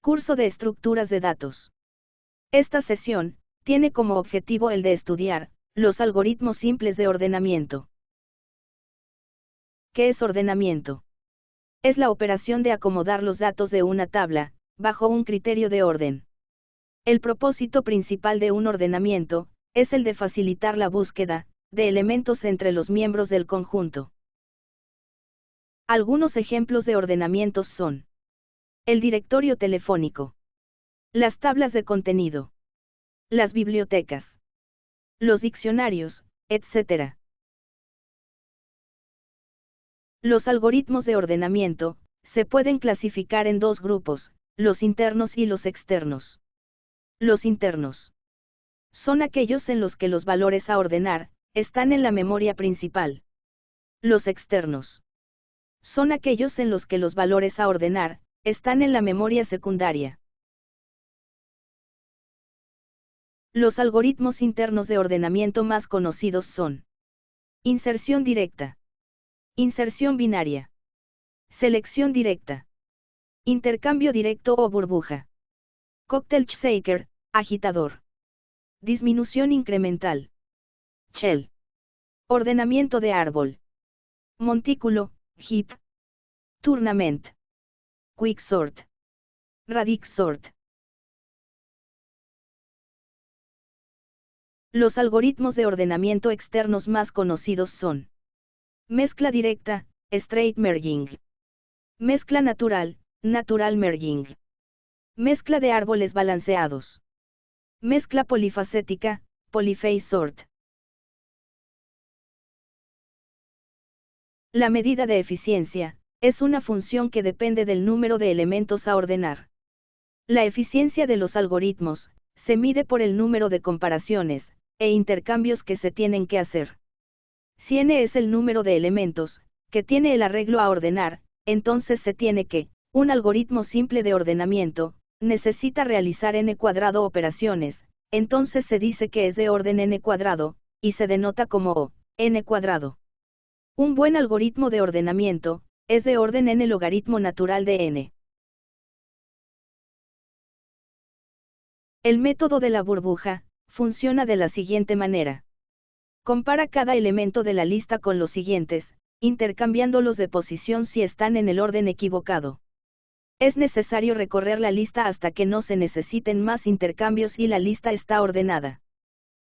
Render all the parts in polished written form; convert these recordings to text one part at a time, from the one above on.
Curso de estructuras de datos. Esta sesión tiene como objetivo el de estudiar los algoritmos simples de ordenamiento. ¿Qué es ordenamiento? Es la operación de acomodar los datos de una tabla, bajo un criterio de orden. El propósito principal de un ordenamiento es el de facilitar la búsqueda de elementos entre los miembros del conjunto. Algunos ejemplos de ordenamientos son el directorio telefónico, las tablas de contenido, las bibliotecas, los diccionarios, etc. Los algoritmos de ordenamiento se pueden clasificar en dos grupos, los internos y los externos. Los internos son aquellos en los que los valores a ordenar están en la memoria principal. Los externos son aquellos en los que los valores a ordenar están en la memoria secundaria. Los algoritmos internos de ordenamiento más conocidos son inserción directa, inserción binaria, selección directa, intercambio directo o burbuja, cocktail shaker, agitador, disminución incremental, shell, ordenamiento de árbol, montículo, heap, tournament, quicksort, radix sort. Los algoritmos de ordenamiento externos más conocidos son mezcla directa, straight merging, mezcla natural, natural merging, mezcla de árboles balanceados, mezcla polifacética, polyphase sort. La medida de eficiencia es una función que depende del número de elementos a ordenar. La eficiencia de los algoritmos se mide por el número de comparaciones e intercambios que se tienen que hacer. Si n es el número de elementos que tiene el arreglo a ordenar, entonces se tiene que, un algoritmo simple de ordenamiento, necesita realizar n cuadrado operaciones, entonces se dice que es de orden n cuadrado, y se denota como O, n cuadrado. Un buen algoritmo de ordenamiento es de orden n logaritmo natural de n. El método de la burbuja funciona de la siguiente manera. Compara cada elemento de la lista con los siguientes, intercambiándolos de posición si están en el orden equivocado. Es necesario recorrer la lista hasta que no se necesiten más intercambios y la lista está ordenada.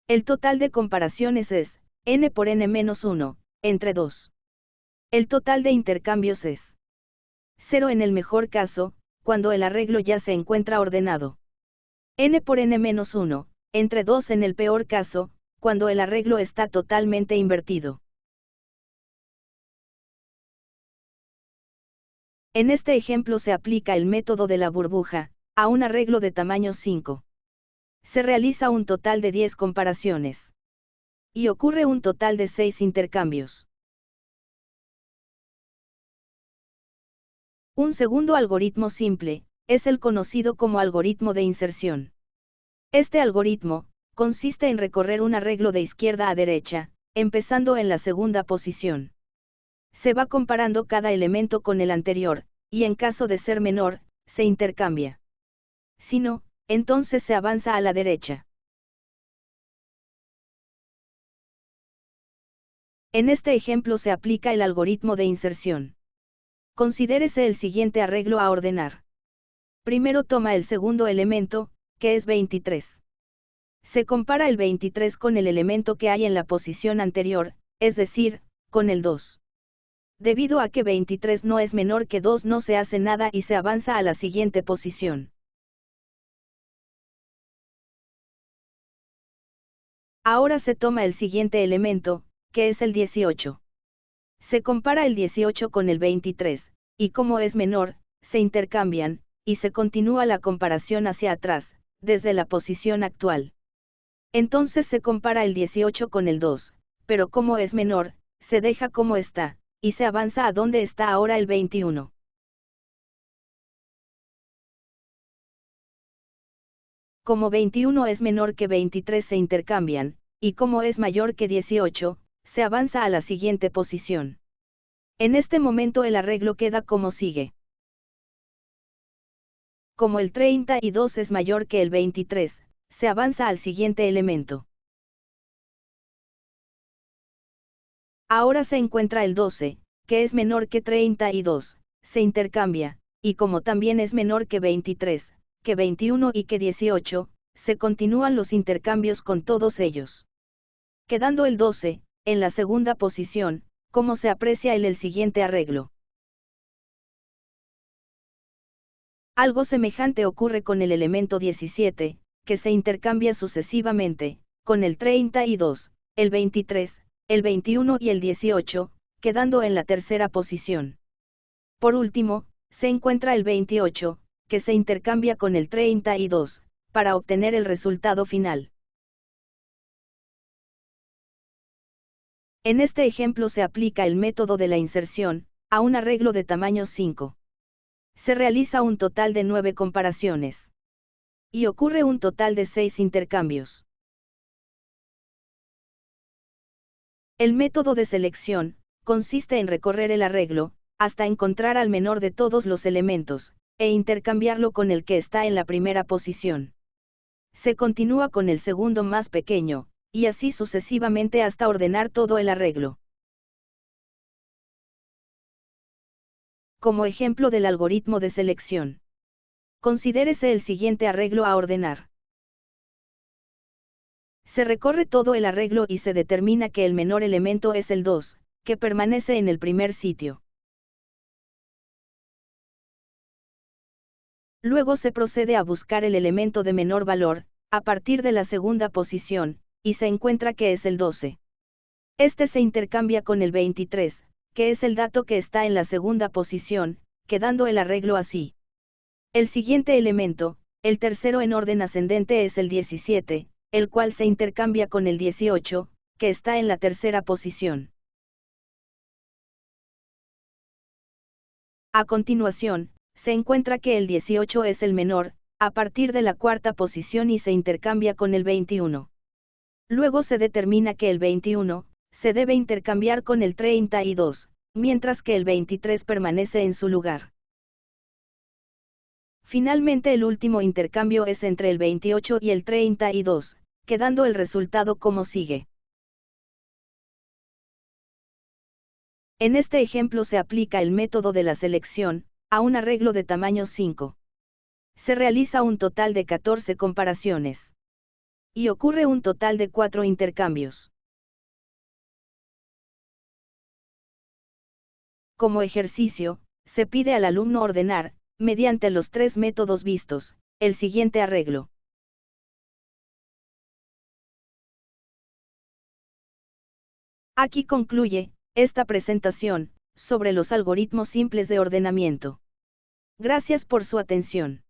El total de comparaciones es n por n-1, entre 2. El total de intercambios es 0 en el mejor caso, cuando el arreglo ya se encuentra ordenado. N por n-1, entre 2 en el peor caso, cuando el arreglo está totalmente invertido. En este ejemplo se aplica el método de la burbuja a un arreglo de tamaño 5. Se realiza un total de 10 comparaciones. Y ocurre un total de 6 intercambios. Un segundo algoritmo simple es el conocido como algoritmo de inserción. Este algoritmo consiste en recorrer un arreglo de izquierda a derecha, empezando en la segunda posición. Se va comparando cada elemento con el anterior, y en caso de ser menor, se intercambia. Si no, entonces se avanza a la derecha. En este ejemplo se aplica el algoritmo de inserción. Considérese el siguiente arreglo a ordenar. Primero toma el segundo elemento, que es 23. Se compara el 23 con el elemento que hay en la posición anterior, es decir, con el 2. Debido a que 23 no es menor que 2 no se hace nada y se avanza a la siguiente posición. Ahora se toma el siguiente elemento, que es el 18. Se compara el 18 con el 23, y como es menor, se intercambian, y se continúa la comparación hacia atrás, desde la posición actual. Entonces se compara el 18 con el 2, pero como es menor, se deja como está, y se avanza a donde está ahora el 21. Como 21 es menor que 23 se intercambian, y como es mayor que 18, se avanza a la siguiente posición. En este momento el arreglo queda como sigue. Como el 32 es mayor que el 23, se avanza al siguiente elemento. Ahora se encuentra el 12, que es menor que 32, se intercambia, y como también es menor que 23, que 21 y que 18, se continúan los intercambios con todos ellos. Quedando el 12, en la segunda posición, como se aprecia en el siguiente arreglo. Algo semejante ocurre con el elemento 17, que se intercambia sucesivamente, con el 32, el 23, el 21 y el 18, quedando en la tercera posición. Por último, se encuentra el 28, que se intercambia con el 32, para obtener el resultado final. En este ejemplo se aplica el método de la inserción, a un arreglo de tamaño 5. Se realiza un total de 9 comparaciones. Y ocurre un total de 6 intercambios. El método de selección consiste en recorrer el arreglo, hasta encontrar al menor de todos los elementos, e intercambiarlo con el que está en la primera posición. Se continúa con el segundo más pequeño, y así sucesivamente hasta ordenar todo el arreglo. Como ejemplo del algoritmo de selección, considérese el siguiente arreglo a ordenar. Se recorre todo el arreglo y se determina que el menor elemento es el 2, que permanece en el primer sitio. Luego se procede a buscar el elemento de menor valor, a partir de la segunda posición, y se encuentra que es el 12. Este se intercambia con el 23, que es el dato que está en la segunda posición, quedando el arreglo así. El siguiente elemento, el tercero en orden ascendente es el 17, el cual se intercambia con el 18, que está en la tercera posición. A continuación, se encuentra que el 18 es el menor, a partir de la cuarta posición y se intercambia con el 21. Luego se determina que el 21, se debe intercambiar con el 32, mientras que el 23 permanece en su lugar. Finalmente el último intercambio es entre el 28 y el 32, quedando el resultado como sigue. En este ejemplo se aplica el método de la selección, a un arreglo de tamaño 5. Se realiza un total de 14 comparaciones. Y ocurre un total de 4 intercambios. Como ejercicio, se pide al alumno ordenar, mediante los 3 métodos vistos, el siguiente arreglo. Aquí concluye esta presentación sobre los algoritmos simples de ordenamiento. Gracias por su atención.